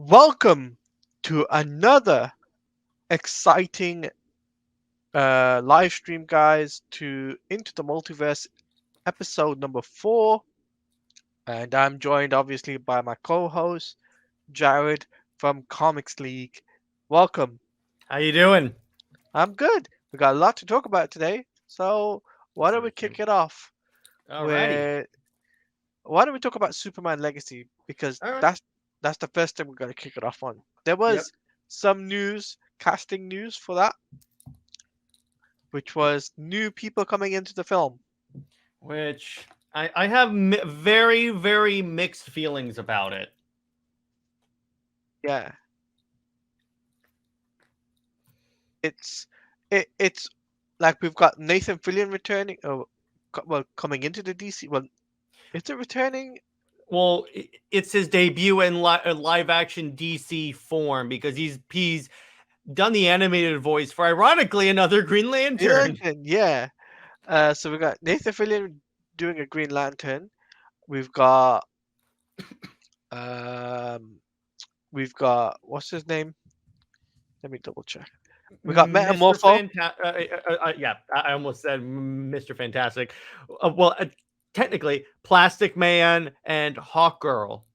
Welcome to another exciting live stream, guys, to Into the Multiverse episode number 4. And I'm joined obviously by my co-host, Jared from Comics League. Welcome. How you doing? I'm good. We got a lot to talk about today. So why don't we kick it off Alrighty. with why don't we talk about Superman Legacy? Because All right. that's the first thing we're gonna kick it off on. There Yep. was some news, casting news for that, which was new people coming into the film. Which I have very, very mixed feelings about it. Yeah, it's it's like we've got Nathan Fillion returning, well, coming into the DC. Well, is it returning? Well, it's his debut in live action DC form because he's done the animated voice for, ironically, another Green Green Lantern. Lantern, yeah. So we got Nathan Fillion doing a Green Lantern. We've got um, we've got what's his name? Let me double check. We got Mr. Metamorpho. Yeah, I almost said Mr. Fantastic. Technically, Plastic Man and Hawk Girl.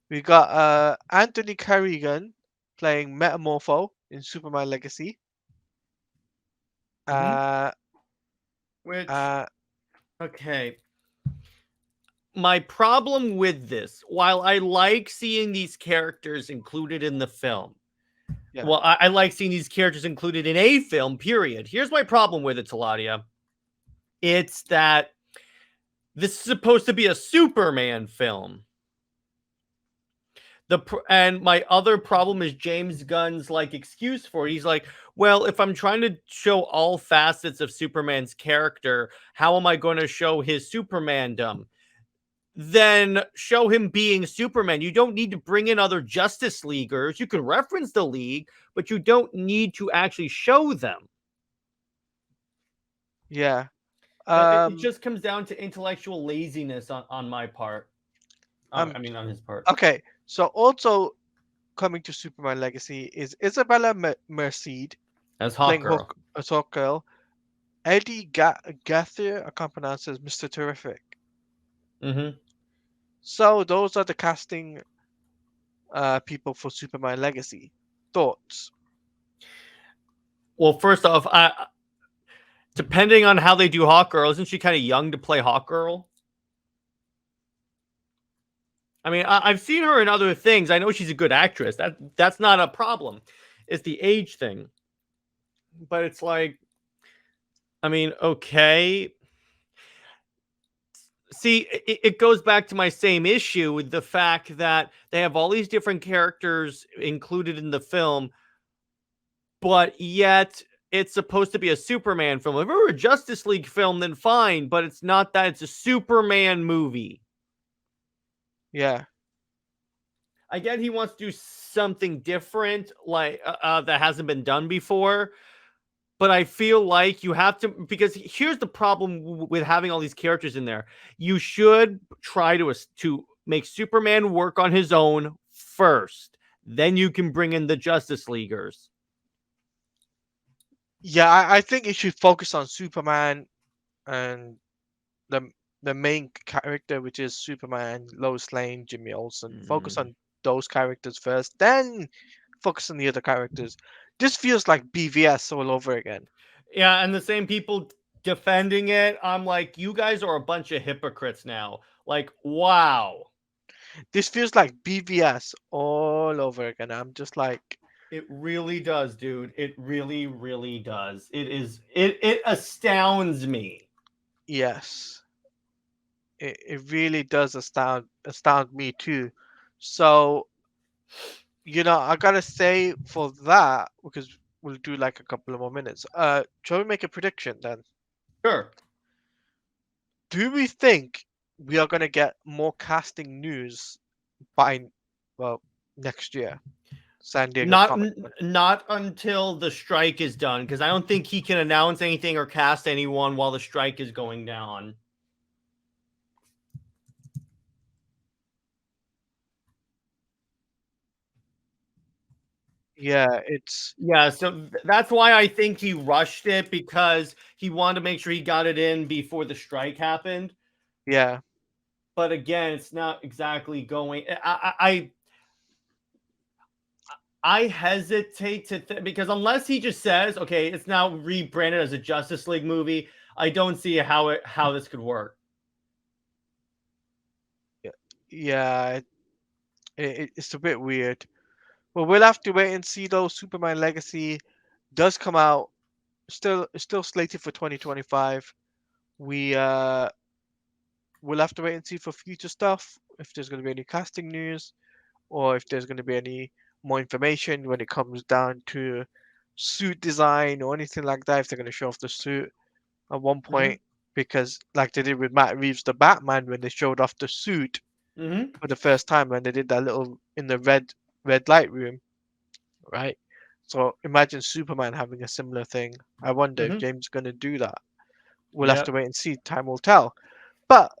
We got Anthony Carrigan playing Metamorpho in Superman Legacy. Mm-hmm. Uh, Which, uh, okay. My problem with this, while I like seeing these characters included in the film, yeah, well, I like seeing these characters included in a film, period. Here's my problem with it, Taladia. It's that this is supposed to be a Superman film. And my other problem is James Gunn's excuse for it. He's like, well, if I'm trying to show all facets of Superman's character, how am I going to show his Supermandom? Then show him being Superman. You don't need to bring in other Justice Leaguers. You can reference the League, but you don't need to actually show them. yeah. It just comes down to intellectual laziness on my part. Um. On his part. Okay. So also coming to Superman Legacy is Isabella Merced As playing Hawkgirl. Hawk Girl. Eddie Gauthier, I can't pronounce it, Mr. Terrific. Mm-hmm. So those are the casting people for Superman Legacy. Thoughts? Well, first off, depending on how they do Hawkgirl, isn't she kind of young to play Hawkgirl? I mean, I've seen her in other things. I know she's a good actress. That's not a problem. It's the age thing. But it's like, I mean, okay. See, it goes back to my same issue with the fact that they have all these different characters included in the film, but yet it's supposed to be a Superman film. If it were a Justice League film, then fine, but it's not that. It's a Superman movie. Yeah. I get he wants to do something different, that hasn't been done before. But I feel like you have to, because here's the problem with having all these characters in there. You should try to make Superman work on his own first. Then you can bring in the Justice Leaguers. Yeah, I think it should focus on Superman and the the main character, which is Superman, Lois Lane, Jimmy Olsen. Focus on those characters first, then focus on the other characters. This feels like BVS all over again. Yeah, and the same people defending it. I'm like, you guys are a bunch of hypocrites now. Like, wow. This feels like BVS all over again. I'm just like, It really does, dude. It really, really does. It astounds me. yes, it really does astound me too. So, I gotta say for that, because we'll do like a couple of more minutes. Shall we make a prediction then? Sure. Do we think we are gonna get more casting news by, well, next year? San Diego Not Comic Con. not until the strike is done, because I don't think he can announce anything or cast anyone while the strike is going down. Yeah, it's Yeah, so that's why I think he rushed it, because he wanted to make sure he got it in before the strike happened. yeah, But again, it's not exactly going. I hesitate to because unless he just says, okay, it's now rebranded as a Justice League movie, I don't see how this could work. yeah, yeah. It's a bit weird. Well, we'll have to wait and see though. Superman Legacy does come out. Still slated for 2025. We we'll have to wait and see for future stuff if there's going to be any casting news or if there's going to be any more information when it comes down to suit design or anything like that. If they're going to show off the suit at one Mm-hmm. point, because like they did with Matt Reeves, the Batman, when they showed off the suit Mm-hmm. for the first time, and they did that little in the red light room, right? So imagine Superman having a similar thing. I wonder if Mm-hmm. James is going to do that. We'll have to Yep. wait and see. Time will tell. But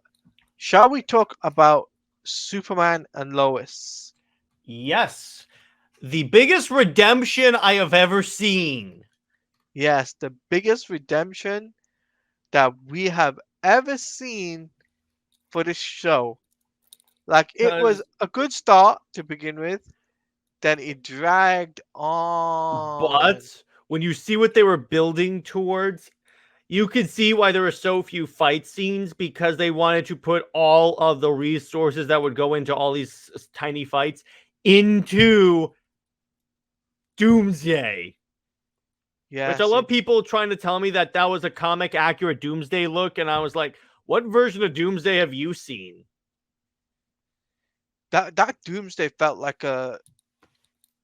shall we talk about Superman and Lois? Yes. The biggest redemption I have ever seen. Yes, the biggest redemption that we have ever seen for this show. Like it was Because, a good start to begin with, then it dragged on. but when you see what they were building towards, you could see why there were so few fight scenes, because they wanted to put all of the resources that would go into all these tiny fights into Doomsday. Which I Yes, love people trying to tell me that that was a comic accurate Doomsday look, and I was like, what version of Doomsday have you seen? that Doomsday felt like a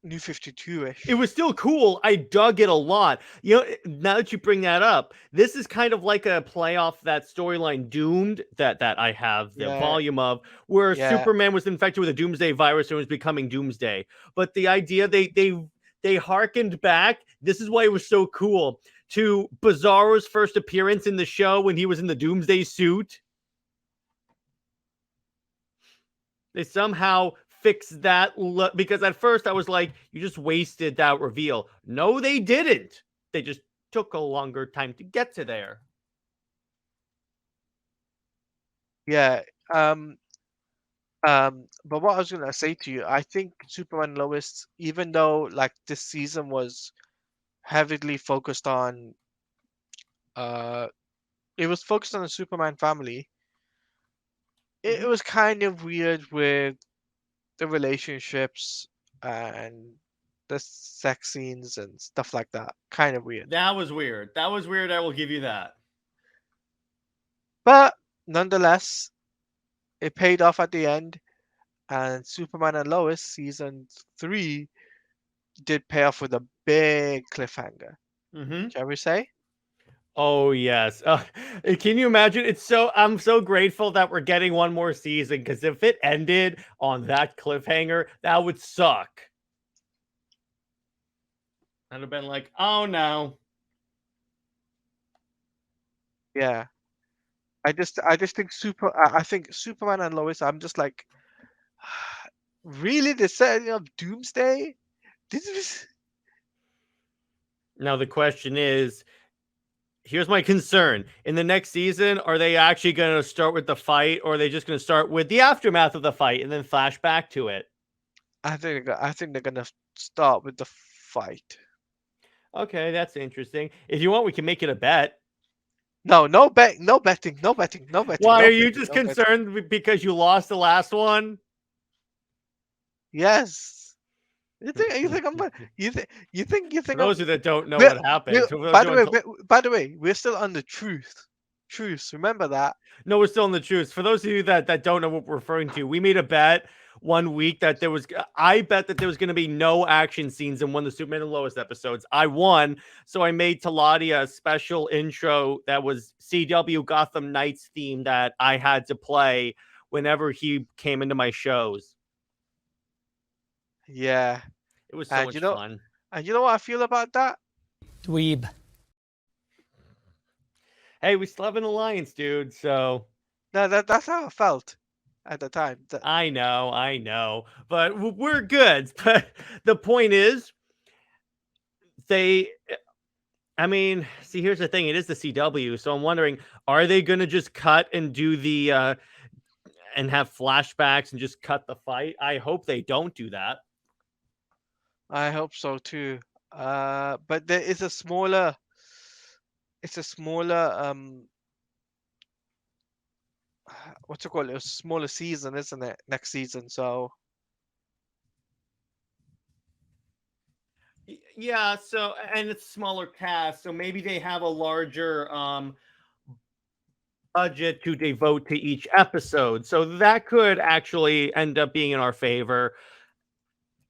New 52-ish. It was still cool. I dug it a lot. You know, now that you bring that up, this is kind of like a play off that storyline Doomed that I have the Yeah, volume of, where yeah, Superman was infected with a Doomsday virus and was becoming Doomsday. But the idea they harkened back. This is why it was so cool to Bizarro's first appearance in the show when he was in the Doomsday suit. They somehow fixed that because at first I was like, you just wasted that reveal. No, they didn't. They just took a longer time to get to there. yeah. But what I was gonna say to you, I think Superman and Lois, even though like this season was heavily focused on, uh, it was focused on the Superman family. It Mm-hmm. was kind of weird with the relationships and the sex scenes and stuff like that. Kind of weird. That was weird. That was weird. I will give you that. But nonetheless, it paid off at the end, and Superman and Lois season 3 did pay off with a big cliffhanger. Mm-hmm. Shall we say? Oh yes. Can you imagine? I'm so grateful that we're getting one more season, because if it ended on that cliffhanger, that would suck. I'd have been like, oh no. Yeah. I just think I think Superman and Lois. I'm just like, really, the setting of Doomsday? This is Now the question is, here's my concern. In the next season, are they actually going to start with the fight, or are they just going to start with the aftermath of the fight and then flash back to it? I think they're gonna start with the fight. Okay, that's interesting. If you want, we can make it a bet. No, no betting, no betting, no betting, Why no are you betting, just no betting. concerned because you lost the last one? Yes. You think I'm you For think I'm those of you that don't know we're, what happened, we're, for those by who the way, don't, by the way, we're still on the truth. Remember that. no, we're still in the truth. For those of you that don't know what we're referring to, we made a bet one week that I bet that there was going to be no action scenes in one of the Superman and Lois episodes. I won, so I made Taladia a special intro that was CW Gotham Knights theme that I had to play whenever he came into my shows. Yeah. It was so And much fun. you know what I feel about that? Dweeb. Hey, we still have an alliance, dude. So No, that's how I felt at the time. I know, but we're good. But the point is, they I mean, see, here's the thing. It is the CW, so I'm wondering, are they going to just cut and do the and have flashbacks and just cut the fight? I hope they don't do that. I hope so too. But there is a smaller, it's a smaller, what's it called? A smaller season, isn't it? Next season. So Yeah, so and it's smaller cast, so maybe they have a larger budget to devote to each episode. So that could actually end up being in our favor.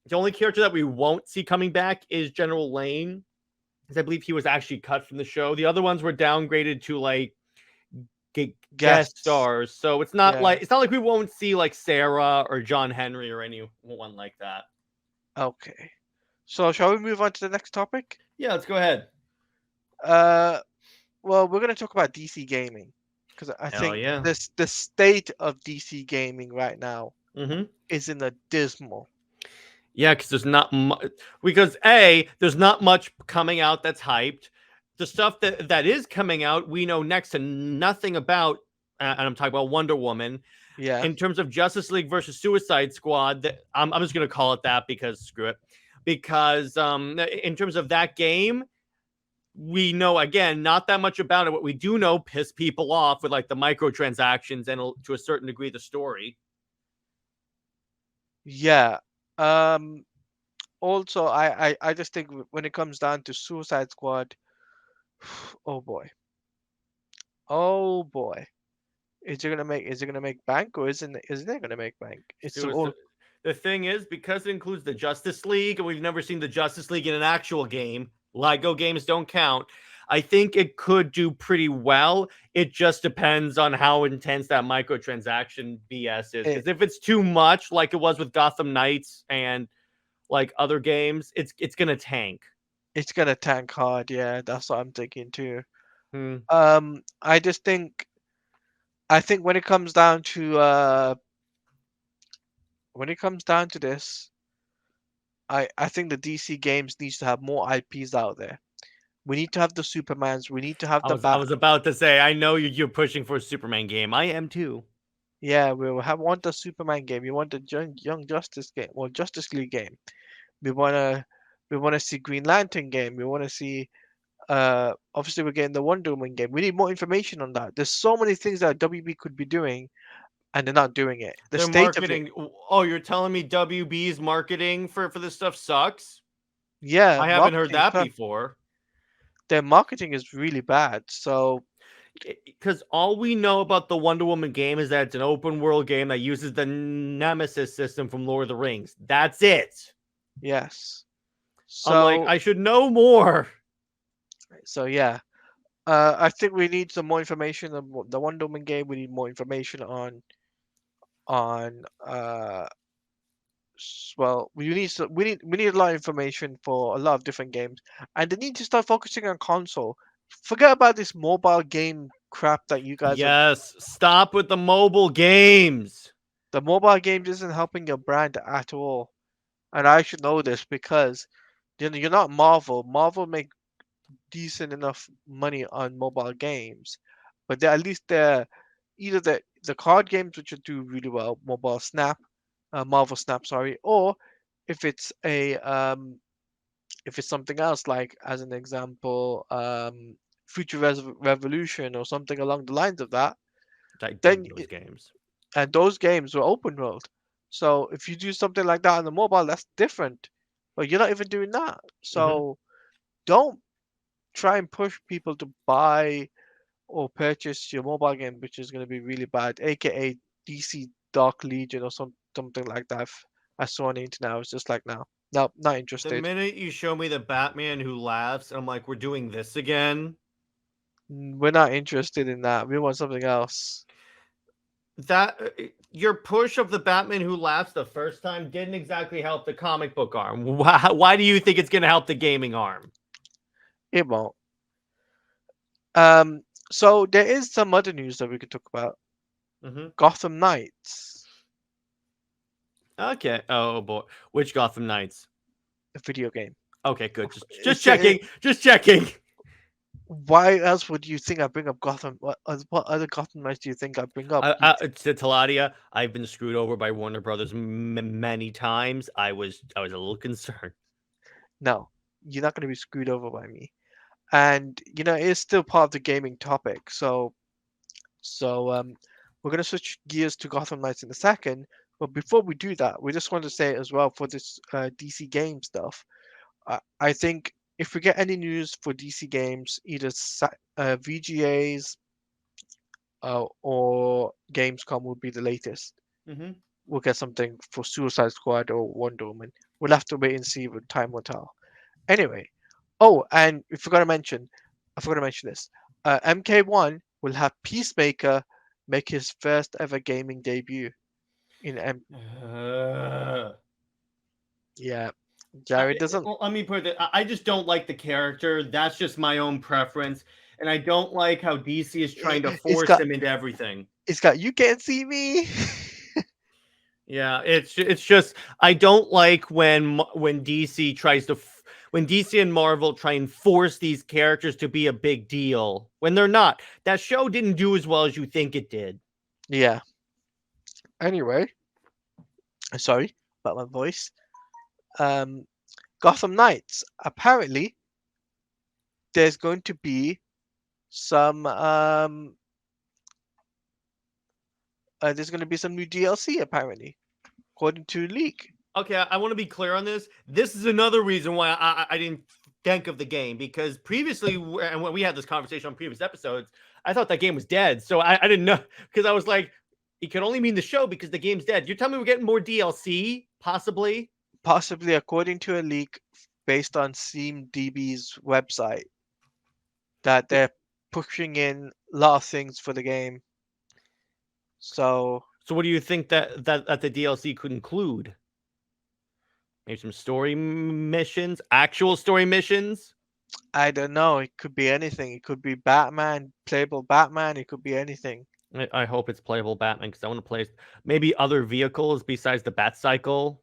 The only character that we won't see coming back is General Lane, because I believe he was actually cut from the show. The other ones were downgraded to like guest guests. stars. So Yeah. it's not like we won't see like Sarah or John Henry or anyone like that. Okay. So shall we move on to the next topic? Yeah, let's go ahead. Uh, well, we're gonna talk about DC gaming because I Hell think yeah. this the state of DC gaming right now Mm-hmm. is in a dismal. Yeah, because there's not because there's not much coming out that's hyped. The stuff that is coming out, we know next to nothing about, and I'm talking about Wonder Woman. Yeah. In terms of Justice League versus Suicide Squad, I'm just gonna call it that because screw it. Because in terms of that game, we know again not that much about it. What we do know pissed people off with like the microtransactions and to a certain degree the story. Yeah. Also, I just think when it comes down to Suicide Squad, oh boy, oh boy, is it gonna make bank or isn't it gonna make bank? It's all The thing is, because it includes the Justice League, and we've never seen the Justice League in an actual game, Lego games don't count. I think it could do pretty well. It just depends on how intense that microtransaction BS is. it, Because if it's too much, like it was with Gotham Knights and like other games, it's gonna tank. it's gonna tank hard. Yeah, that's what I'm thinking too. Hmm. I just think I think when it comes down to this, I think the DC games needs to have more IPs out there. We need to have the Supermans. We need to have the I Bat. was about to say, I know you're pushing for a Superman game. I am too. Yeah, we will have want the Superman game. We want the Young Justice game, well, Justice League game. We wanna we wanna see Green Lantern game. We wanna see obviously we're getting the Wonder Woman game. We need more information on that. There's so many things that WB could be doing and they're not doing it. The Their state of it. marketing. Oh, you're telling me WB's marketing for this stuff sucks? Yeah, I haven't heard marketing that tough. before. Their marketing is really bad. So Because all we know about the Wonder Woman game is that it's an open world game that uses the Nemesis system from Lord of the Rings. That's it. yes. I'm like, So I should know more. yeah. I think we need some more information on the Wonder Woman game. We need more information on well, we need a lot of information for a lot of different games, and they need to start focusing on console. Forget about this mobile game crap that you guys are. Yes, stop with the mobile games. The mobile games isn't helping your brand at all, and I should know this because you're not Marvel. Marvel make decent enough money on mobile games, but they're at least they're either the card games which do really well, Mobile Snap, Marvel Snap, sorry, or if it's a if it's something else like as an example, Revolution or something along the lines of that, I then dig those games. and those games were open world. So if you do something like that on the mobile, that's different. But you're not even doing that. Hmm. So don't try and push people to buy or purchase your mobile game, which is going to be really bad, aka DC Dark Legion or something like that. I saw on the internet. I was just like, no, no, not The interested. minute you show me the Batman who laughs, I'm like, we're doing this again. We're not interested in that. We want something else. That your push of the Batman who laughs the first time didn't exactly help the comic book arm. Why do you think it's going to help the gaming arm? It won't. Um, so there is some other news that we could talk about. Mm-hmm. Gotham Knights, Okay. Oh boy, which Gotham Knights? the video game. Okay, good. Just It's it, checking. Just checking. why else would you think I bring up Gotham? What other Gotham Knights do you think I bring up? To Taladia, I've been screwed over by Warner Brothers many times. I was a little concerned. No, you're not going to be screwed over by me. And you know, it's still part of the gaming topic. So we're going to switch gears to Gotham Knights in a second. But before we do that, we just want to say as well for this DC game stuff. I think if we get any news for DC games, either VGAs or Gamescom would be the latest. Mm-hmm. We'll get something for Suicide Squad or Wonder Woman. We'll have to wait and see what time will tell. Anyway, oh, and I forgot to mention this. MK1 will have Peacemaker make his first ever gaming debut in yeah. Jared doesn't. Well, let me put it. I just don't like the character. That's just my own preference, and I don't like how DC is trying to It's force got him into everything. you can't see me. Yeah, it's just I don't like when DC tries to when DC and Marvel try and force these characters to be a big deal when they're not. That show didn't do as well as you think it did. Yeah. Anyway, sorry about my voice. Um, Gotham Knights. Apparently, there's going to be some there's going to be some new DLC apparently, according to leak. Okay, I want to be clear on this. This is another reason why I didn't think of the game because previously, and when we had this conversation on previous episodes, I thought that game was dead. So I didn't know because I was like, it could only mean the show because the game's dead. You're telling me we're getting more DLC, possibly? Possibly according to a leak based on SteamDB's website, that they're pushing in a lot of things for the game. So So what do you think that the DLC could include? Maybe some story missions, actual story missions. I don't know. It could be anything. It could be Batman, playable Batman. It could be anything. I hope it's playable Batman because I want to play maybe other vehicles besides the Batcycle.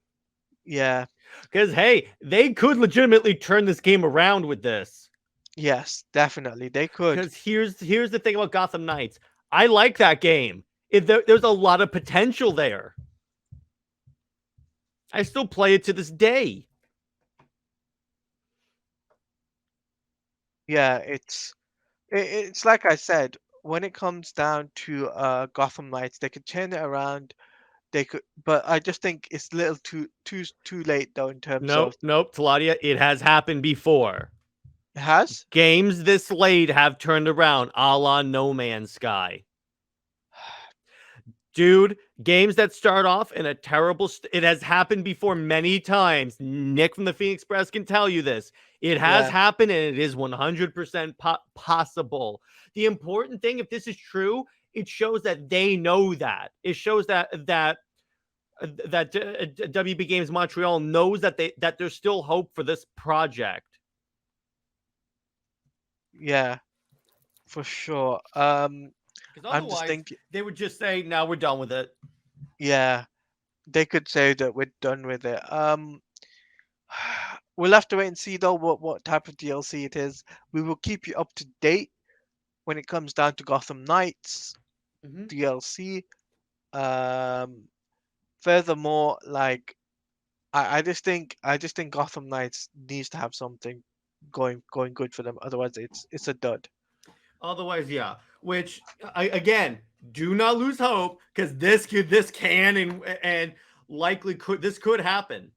Yeah. Because hey, they could legitimately turn this game around with this. Yes, definitely. They could. Because here's the thing about Gotham Knights. I like that game. There's a lot of potential there. I still play it to this day. Yeah, it's like I said, when it comes down to Gotham Knights, they could turn it around. They could, but I just think it's a little too late though in terms of Nope, Taladia. It has happened before. it has. Games this late have turned around, a la No Man's Sky. Dude, games that start off in a terrible it has happened before many times. Nick from the Phoenix Press can tell you this. It has Yeah, happened and it is 100% possible. The important thing, if this is true, it shows that they know that. It shows that WB Games Montreal knows that there's still hope for this project. yeah, for sure. Because I'm just otherwise, thinking, they would just say, "Now we're done with it." yeah, they could say that we're done with it. We'll have to wait and see though what type of DLC it is. We will keep you up to date when it comes down to Gotham Knights Mm-hmm. DLC. Um, Furthermore, like I just think Gotham Knights needs to have something going good for them. Otherwise, it's a dud. Otherwise, yeah. Which again, do not lose hope because this can and likely could happen.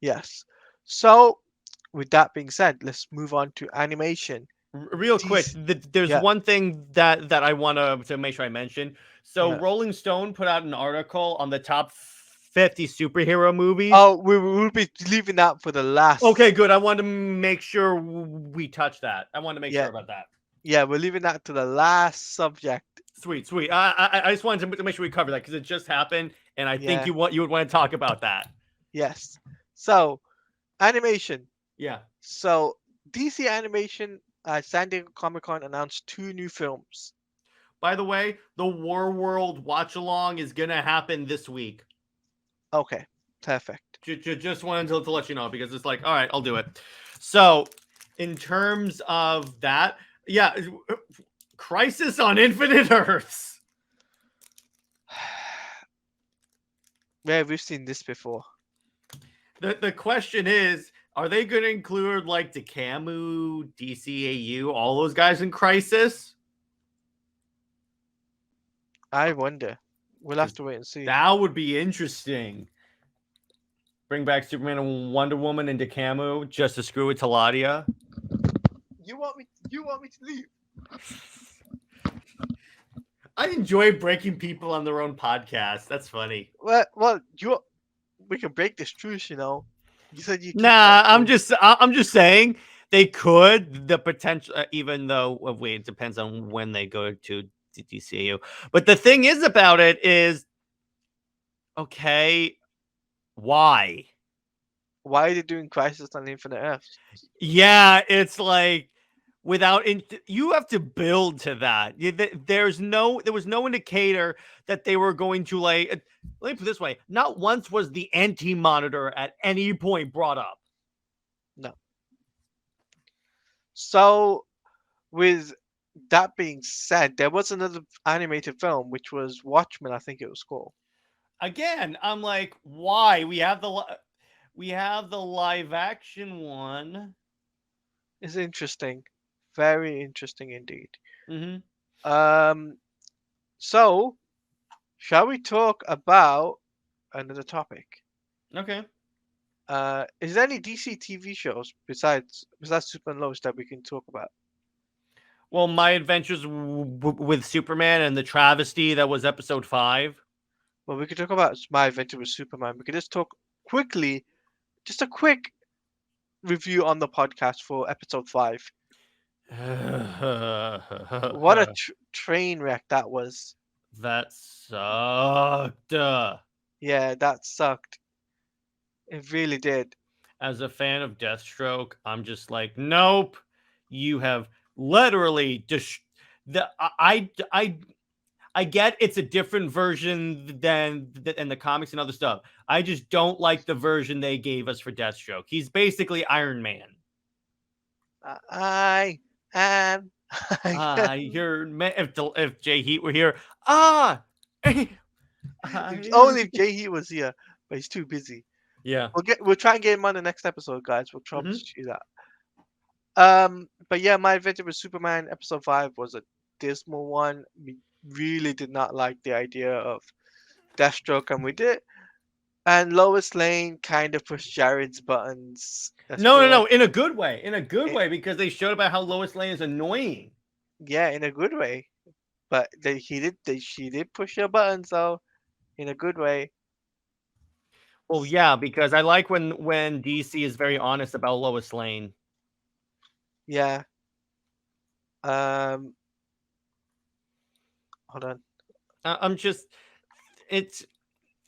Yes. So, with that being said, let's move on to animation. Real quick, These, there's yeah, one thing that I want to make sure I mention. So, yeah. Rolling Stone put out an article on the top 50 superhero movies. Oh, we'll be leaving that for the last. Okay, good. I wanted to make sure we touch that. I wanted to make Yeah, sure about that. yeah, we're leaving that to the last subject. Sweet. I just wanted to make sure we cover that because it just happened, and I think Yeah, you would want to talk about that. yes. So, animation. Yeah. So, DC Animation at San Diego Comic Con announced two new films. By the way, the War World watch along is gonna happen this week. Okay, perfect. Just wanted to let you know because it's like, all right, I'll do it. So, in terms of that, yeah, Crisis on Infinite Earths. Yeah, we've seen this before. The question is, are they going to include like DeCamu, DCAU, all those guys in Crisis? I wonder. We'll have to wait and see. That would be interesting. Bring back Superman and Wonder Woman and DeCamu just to screw with Taladia. You want me to leave? I enjoy breaking people on their own podcast. That's funny. Well, we can break this truce, you know. You said you keep Nah, I'm talking. just saying they could. The potential, even though wait, it depends on when they go to DCU. But the thing is about it is, okay, why? Why are they doing Crisis on Infinite Earths? Yeah, it's like without you have to build to that. There was no indicator that they were going to like. Let me put it this way: not once was the anti-monitor at any point brought up. No. So, with that being said, there was another animated film which was Watchmen, I think it was called. Again, I'm like, why? We have the live action one. It's interesting, very interesting indeed. Mm-hmm. So shall we talk about another topic? Okay. Is there any DC TV shows besides Super and Lois that we can talk about? Well, my adventures with Superman and the travesty that was episode 5. Well, we could talk about My Adventure with Superman. We could just talk quickly, just a quick review on the podcast for episode 5. What a train wreck that was. That sucked. Yeah, that sucked. It really did. As a fan of Deathstroke, I'm just like, nope. You have literally I get it's a different version than the comics and other stuff. I just don't like the version they gave us for Deathstroke. He's basically Iron Man. I am. If Jay Heat were here, only if Jay Heat was here, but he's too busy. Yeah, We'll try and get him on the next episode, guys. We'll promise you that. But yeah, My Adventure with Superman episode 5 was a dismal one. We really did not like the idea of Deathstroke, and we did. And Lois Lane kind of pushed Jared's buttons. No, in a good way. In a good way, because they showed about how Lois Lane is annoying. Yeah, in a good way. But she did push her buttons though, in a good way. Well, yeah, because I like when DC is very honest about Lois Lane. Yeah. Hold on. It's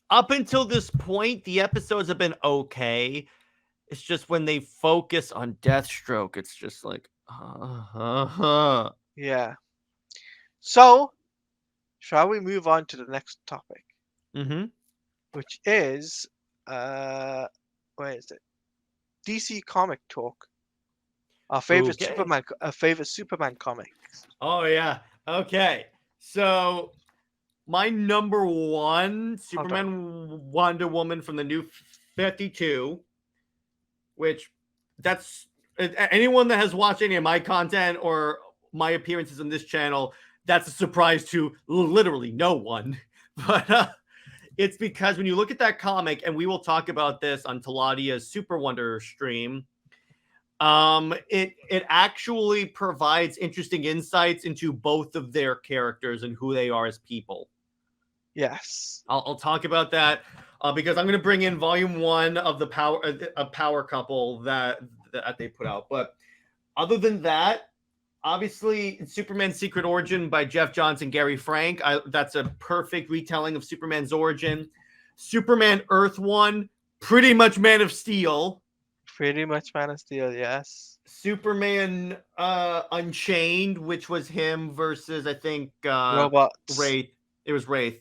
up until this point, the episodes have been okay. It's just when they focus on Deathstroke, it's just like, Yeah. So, shall we move on to the next topic? Mm-hmm. Which is, where is it? DC Comic Talk. Our favorite Superman comic. Oh yeah. Okay. So my number one Superman Wonder Woman from the New 52, which that's anyone that has watched any of my content or my appearances on this channel, that's a surprise to literally no one. But it's because when you look at that comic, and we will talk about this on Taladia's Super Wonder stream, it actually provides interesting insights into both of their characters and who they are as people. Yes, I'll talk about that because I'm going to bring in volume 1 of the power couple that they put out. But other than that, obviously, Superman's Secret Origin by Jeff Johns and Gary Frank. That's a perfect retelling of Superman's origin. Superman Earth 1, pretty much Man of Steel. Pretty much Man of Steel, yes. Superman Unchained, which was him versus, I think, Robots. Wraith. It was Wraith.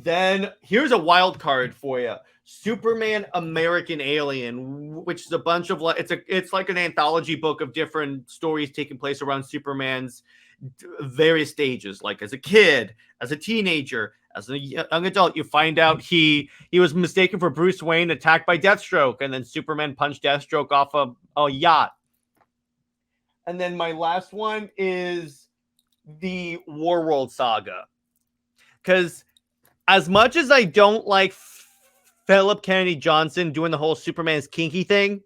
Then, here's a wild card for you. Superman American Alien, which is a bunch of it's like an anthology book of different stories taking place around Superman's various stages, like as a kid, as a teenager, as a young adult. You find out he was mistaken for Bruce Wayne, attacked by Deathstroke, and then Superman punched Deathstroke off a yacht. And then my last one is the Warworld saga, because as much as I don't like Philip Kennedy Johnson doing the whole Superman's kinky thing,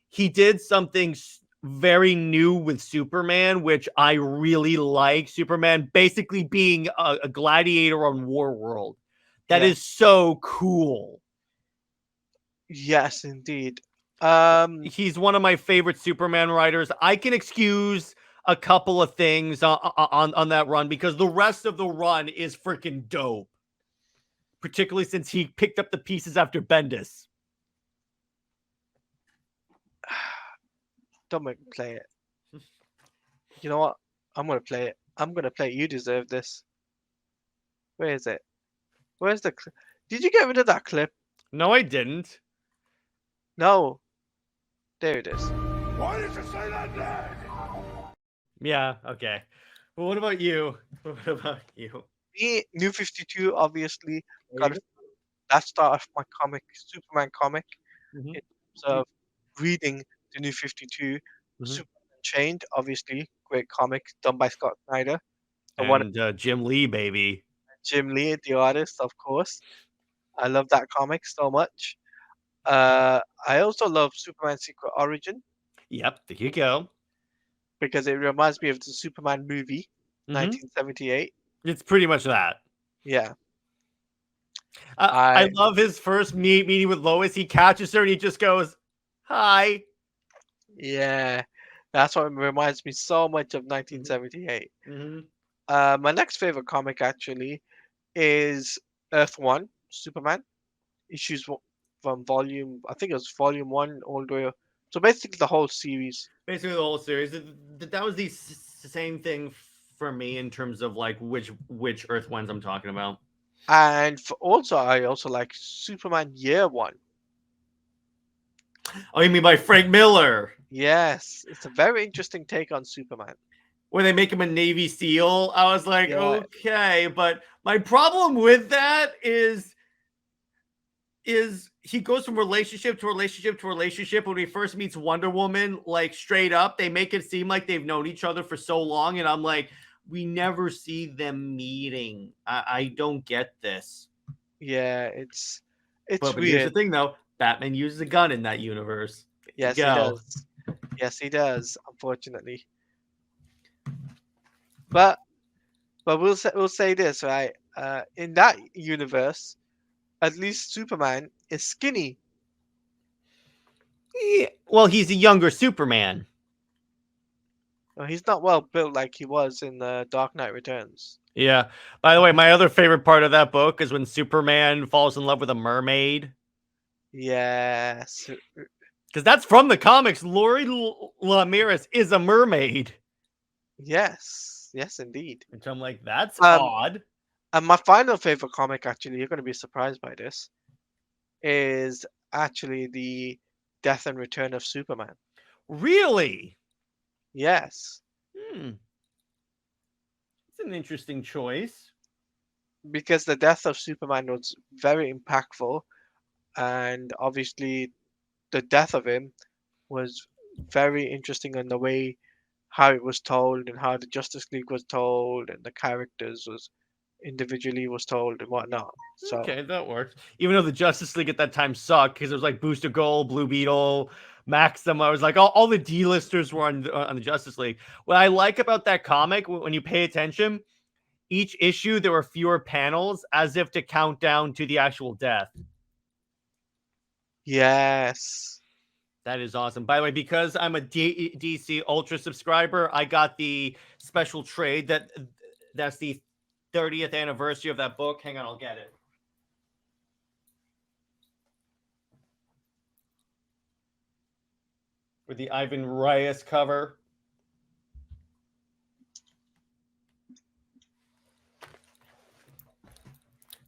he did something very new with Superman, which I really like. Superman basically being a gladiator on Warworld. That Yeah. is so cool. Yes, indeed. He's one of my favorite Superman writers. I can excuse a couple of things on that run because the rest of the run is freaking dope. Particularly since he picked up the pieces after Bendis. Don't make me play it. You know what? I'm gonna play it. I'm gonna play it. You deserve this. Where is it? Where's the clip? Did you get rid of that clip? No, I didn't. No. There it is. Why did you say that name? Yeah, okay. Well, what about you? What about you? Me, New 52, obviously, There got you that start of my comic, Superman comic. go. Mhm. In terms of reading the New 52, Mhm. Superman Chained, obviously, great comic done by Scott Snyder. The one And Jim Lee, baby. Jim Lee, the artist, of course. I love that comic so much. I also love Superman Secret Origin Yep, there you go. because it reminds me of the Superman movie, Mhm. 1978. It's pretty much that. Yeah, I I love his first meeting with Lois. He catches her and he just goes, "Hi." yeah, that's what reminds me so much of Mhm. 1978. Mhm. My next favorite comic actually is Earth One Superman issues from volume. I think it was volume one all the way. So basically the whole series. Basically, the whole series. That was the same thing for me in terms of like which Earth ones I'm talking about. And also, I also like Superman Year One. Oh, you mean by Frank Miller? Yes, it's a very interesting take on Superman. When they make him a Navy SEAL, I was like, Yeah, okay. But my problem with that is he goes from relationship to relationship to relationship. When he first meets Wonder Woman, like straight up, they make it seem like they've known each other for so long, and I'm like, we never see them meeting. I don't get this. yeah, it's But here's the weird. thing, though. Batman uses a gun in that universe. There you Yes, he go. does. Yes, he does. Unfortunately, but we'll say this, right? In that universe, at least Superman is skinny. Yeah, well, he's a younger Superman. He's not well built like he was in Dark Knight Returns. Yeah. By the way, my other favorite part of that book is when Superman falls in love with a mermaid. Yes, Because that's from the comics. Lori Ramirez is a mermaid. yes, yes, indeed. Which I'm like, that's Um, odd. and my final favorite comic, actually, you're going to be surprised by this, is actually the Death and Return of Superman. Really? Yes, Hmm. It's an interesting choice. because the death of Superman was very impactful, and obviously the death of him was very interesting in the way how it was told and how the Justice League was told and the characters was individually was told and whatnot. So Okay, that works. Even though the Justice League at that time sucked because it was like Booster Gold, Blue Beetle, Maxim. I was like, all the D-listers were on the Justice League. What I like about that comic, when you pay attention, each issue there were fewer panels as if to count down to the actual death. yes, That is awesome. By the way, because I'm a DC Ultra subscriber, I got the special trade that's the 30th anniversary of that book. Hang on, I'll get it. With the Ivan Reyes cover.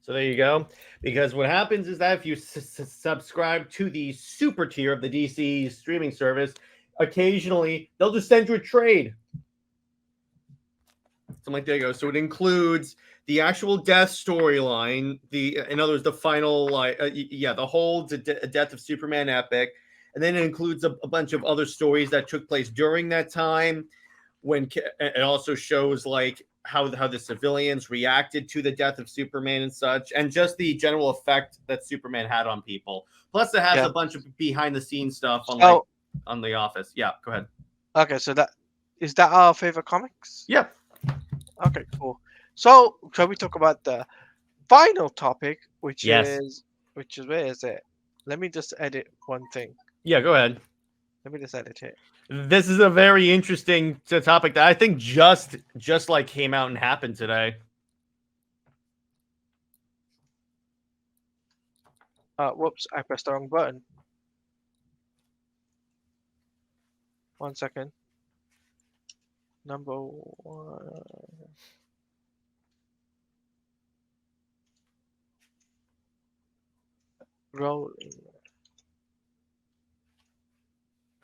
So there you go. Because what happens is that if you subscribe to the super tier of the DC streaming service, occasionally they'll just send you a trade. Something like, there you go. So it includes the actual death storyline, in other words, the final, the whole death of Superman epic, and then it includes a bunch of other stories that took place during that time. When it also shows like how the civilians reacted to the death of Superman and such, and just the general effect that Superman had on people. Plus, it has a bunch of behind the scenes stuff on The Office. Yeah, go ahead. Okay, so that our favorite comics? Yep. Okay, cool. So, shall we talk about the final topic, which is where is it? Let me just edit one thing. Yeah, go ahead. Let me just edit it. This is a very interesting topic that I think just like came out and happened today. Whoops, I pressed the wrong button. 1 second. Number 1. Rolling.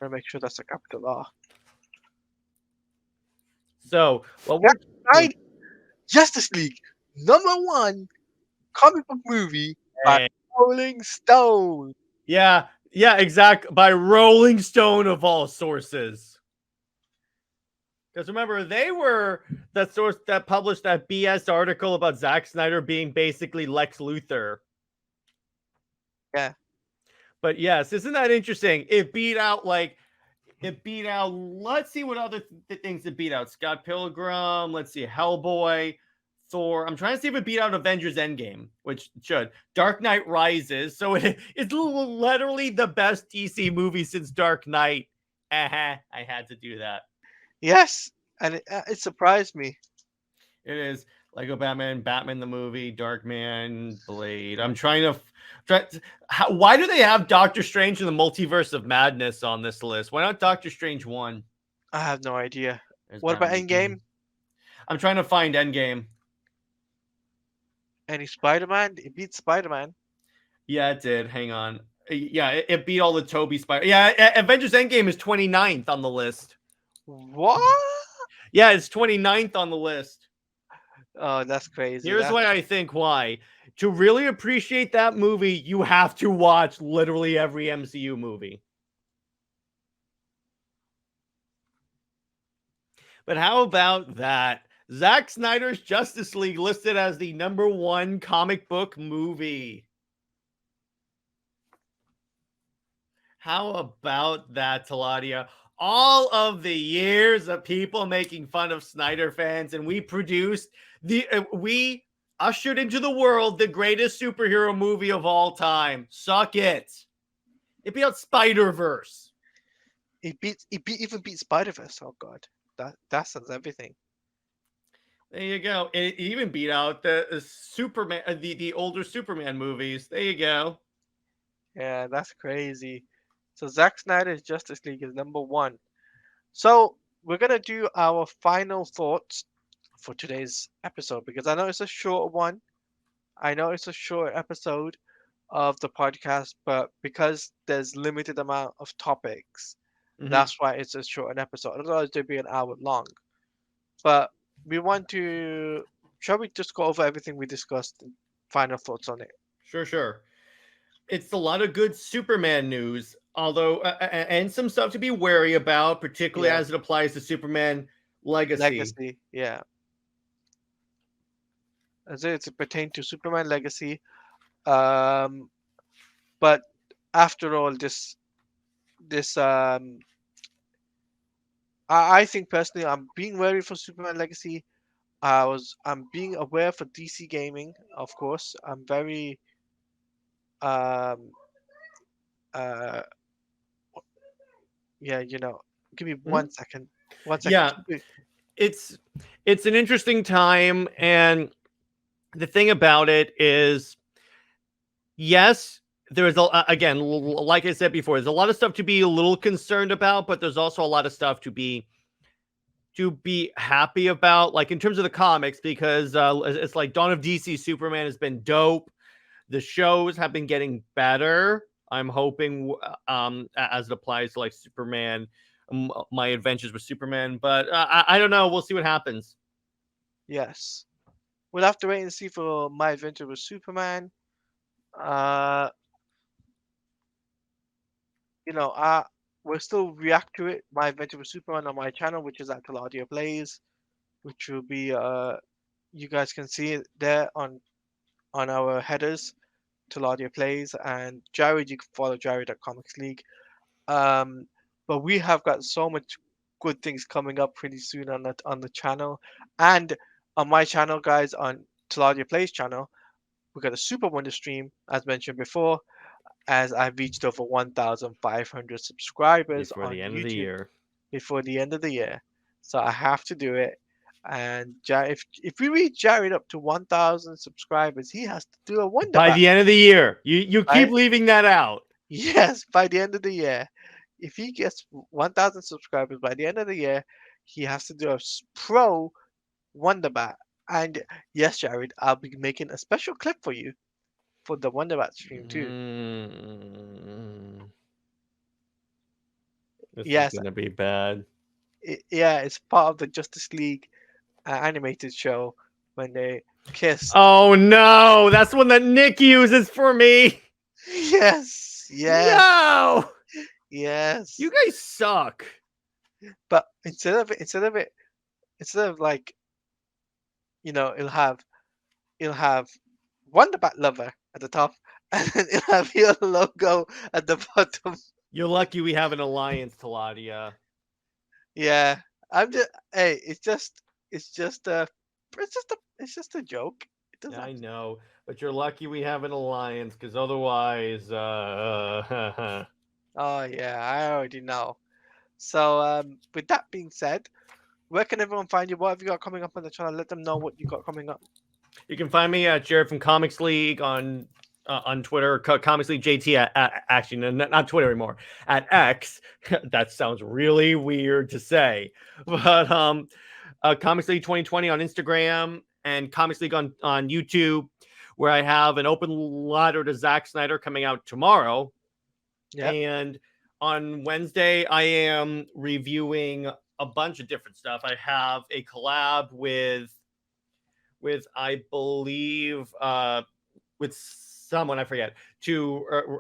Gotta make sure that's a capital R. So, well, Justice League #1 comic book movie by Rolling Stone. Yeah, exactly. By Rolling Stone of all sources. Because remember, they were the source that published that BS article about Zack Snyder being basically Lex Luthor. Yeah. But yes, isn't that interesting? It beat out, let's see what other things it beat out. Scott Pilgrim, let's see, Hellboy, Thor. I'm trying to see if it beat out Avengers Endgame, which it should. Dark Knight Rises. So it's literally the best DC movie since Dark Knight. I had to do that. Yes, and it surprised me. It is Lego Batman, Batman the movie, Darkman, Blade. I'm trying to. Why do they have Doctor Strange in the Multiverse of Madness on this list? Why not Doctor Strange 1? I have no idea. What about Endgame? I'm trying to find Endgame. Any Spider-Man? It beat Spider-Man. Yeah, it did. Hang on. Yeah, it beat all the Toby Spider. Yeah, Avengers Endgame is 29th on the list. What? Yeah, it's 29th on the list. Oh, that's crazy. Here's why I think why. To really appreciate that movie, you have to watch literally every MCU movie. But how about that? Zack Snyder's Justice League listed as the #1 comic book movie. How about that, Taladia? All of the years of people making fun of Snyder fans, and we produced we ushered into the world the greatest superhero movie of all time. Suck it. It beat out Spider-Verse. It even beat Spider-Verse. Oh god, that says everything. There you go. It even beat out the Superman, the older Superman movies. There you go. Yeah, that's crazy. So Zack Snyder's Justice League is #1. So we're gonna do our final thoughts for today's episode because I know it's a short one. I know it's a short episode of the podcast, but because there's limited amount of topics, that's why it's a short episode. Otherwise, it'd be an hour long. But we want to. Shall we just go over everything we discussed? And final thoughts on it. Sure. It's a lot of good Superman news, although and some stuff to be wary about, particularly as it applies to Superman Legacy. Yeah. As it pertains to Superman Legacy, but after all, I think personally, I'm being wary for Superman Legacy. I'm being aware for DC Gaming, of course. I'm very yeah, give me 1 second. 1 second. Yeah, it's an interesting time, and the thing about it is, yes, there's again, like I said before, there's a lot of stuff to be a little concerned about, but there's also a lot of stuff to be to be happy about, like in terms of the comics, because it's like Dawn of DC Superman has been dope. The shows have been getting better. I'm hoping, as it applies to like Superman, my adventures with Superman. But I don't know. We'll see what happens. Yes. We'll have to wait and see for My Adventure with Superman. Uh, you know, we'll still react to it. My Adventure with Superman on my channel, which is at Audio Plays, which will be you guys can see it there on our headers, Audio Plays, and Jared. You can follow Jared at Comics League. Um, but we have got so much good things coming up pretty soon on the channel, and on my channel, guys, on Audio Plays channel, we got a Super Wonder stream, as mentioned before, as I've reached over 1,500 subscribers Before on the end of the YouTube year. before the end of the year. So I have to do it. And if we reach Jared up to 1,000 subscribers, he has to do a Wonder By Bat. the end of the year. You keep Right? leaving that out. Yes, by the end of the year. If he gets 1,000 subscribers by the end of the year, he has to do a pro Wonder Bat. And yes, Jared, I'll be making a special clip for you for the Wonder Bat stream too. This is Yes, gonna be bad. yeah, it's part of the Justice League animated show when they kiss. Oh no, that's one that Nick uses for me. Yes, yes, No, yes. you guys suck. But instead of like, it'll have Wonder Bat Lover at the top, and then it'll have your logo at the bottom. You're lucky we have an alliance, Taladia. Yeah, I'm just. Hey, it's just a joke. It doesn't. I know, but you're lucky we have an alliance, because otherwise, Oh yeah, I already know. So with that being said, where can everyone find you? What have you got coming up on the channel? Let them know what you got coming up. you can find me at Jared from Comics League on Twitter, Comics League JT actually not Twitter anymore, at X. That sounds really weird to say, but Comics League 2020 on Instagram, and Comics League on YouTube, where I have an open letter to Zack Snyder coming out tomorrow. Yeah. And on Wednesday, I am reviewing a bunch of different stuff. I have a collab with I believe with someone, I forget.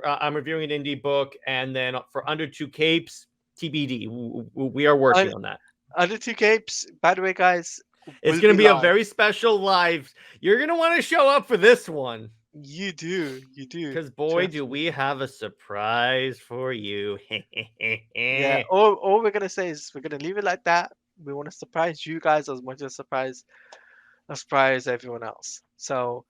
I'm reviewing an indie book, and then for Under Two Capes, TBD. We are working on that. Under Two Capes, by the way, guys, it's going to be a very special live. You're going to want to show up for this one. You do. Because boy, do we have a surprise for you. Yeah. All we're gonna say is we're gonna leave it like that. We want to surprise you guys as much as surprise everyone else. So,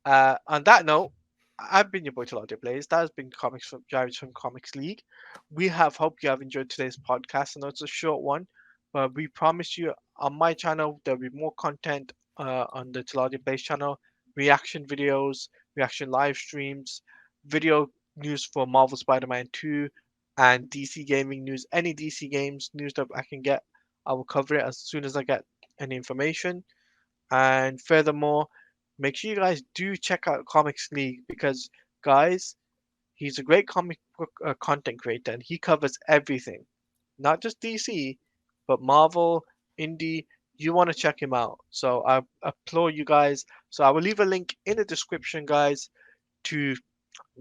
on that note, I've been your boy Taladia Blaze. That has been Comics from Jared from Comics League. We hope you have enjoyed today's podcast. I know it's a short one, but we promise you on my channel there'll be more content on the Taladia Blaze channel, reaction videos, reaction live streams, video news for Marvel Spider-Man 2, and DC gaming news. Any DC games news that I can get, I will cover it as soon as I get any information. And furthermore, make sure you guys do check out Comics League because, guys, he's a great comic book content creator and he covers everything, not just DC, but Marvel, indie. You want to check him out. So I applaud you guys. So I will leave a link in the description, guys, to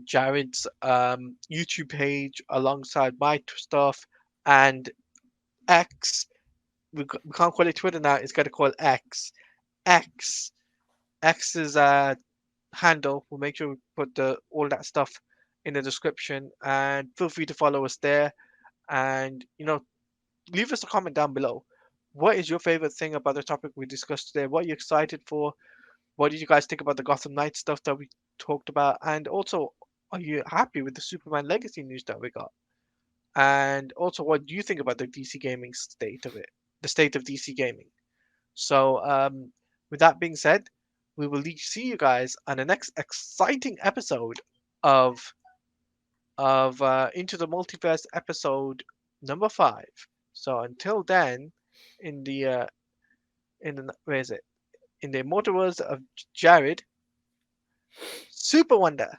Jared's YouTube page alongside my stuff and X. We can't call it Twitter now. It's got to call X. X. X's handle. We'll make sure we put all that stuff in the description, and feel free to follow us there. And leave us a comment down below. What is your favorite thing about the topic we discussed today? What are you excited for? What did you guys think about the Gotham Knights stuff that we talked about? And also, are you happy with the Superman Legacy news that we got? And also, what do you think about the DC gaming state of it? The state of DC gaming. So, with that being said, we will see you guys on the next exciting episode of Into the Multiverse episode number 5. So until then, in the where is it? In the Multiverse of Jared, Super Wonder.